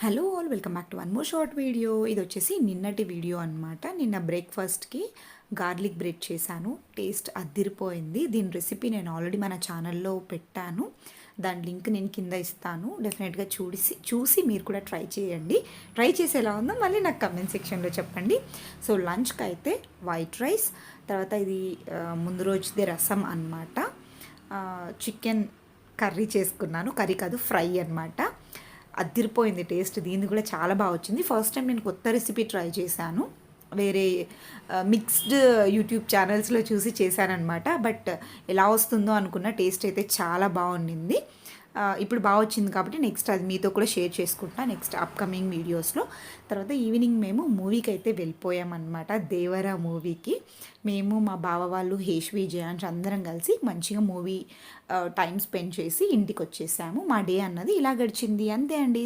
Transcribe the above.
Hello all welcome back to one more short video. ఇది వచ్చేసి నిన్నటి వీడియో అనమాట. నిన్న బ్రేక్ఫాస్ట్కి గార్లిక్ బ్రెడ్ చేశాను. టేస్ట్ అద్దిరిపోయింది. దీని రెసిపీ నేను ఆల్రెడీ మన ఛానల్లో పెట్టాను. దాని లింక్ నేను కింద ఇస్తాను. డెఫినెట్గా చూసి మీరు కూడా ట్రై చేయండి. ట్రై చేసి ఎలా ఉందో మళ్ళీ నాకు కమెంట్ సెక్షన్లో చెప్పండి. సో లంచ్కి అయితే వైట్ రైస్, తర్వాత ఇది ముందు రోజుదే రసం అనమాట. చికెన్ కర్రీ చేసుకున్నాను. కర్రీ కాదు, ఫ్రై అనమాట. అద్దిరిపోయింది టేస్ట్. దీన్ని కూడా చాలా బాగా వచ్చింది. ఫస్ట్ టైం నేను కొత్త రెసిపీ ట్రై చేశాను. వేరే మిక్స్డ్ యూట్యూబ్ ఛానల్స్లో చూసి చేశానమాట. బట్ ఎలా వస్తుందో అనుకున్న టేస్ట్ అయితే చాలా బాగుండింది. ఇప్పుడు బాగా వచ్చింది కాబట్టి నెక్స్ట్ అది మీతో కూడా షేర్ చేసుకుంటా నెక్స్ట్ అప్కమింగ్ వీడియోస్లో. తర్వాత ఈవినింగ్ మేము మూవీకి అయితే వెళ్ళిపోయామన్నమాట. దేవరా మూవీకి మేము, మా బావ వాళ్ళు, హేష్వి, జయాంష్ అందరం కలిసి మంచిగా మూవీ టైం స్పెండ్ చేసి ఇంటికి వచ్చేసాము. మా డే అన్నది ఇలా గడిచింది. అంతే అండి.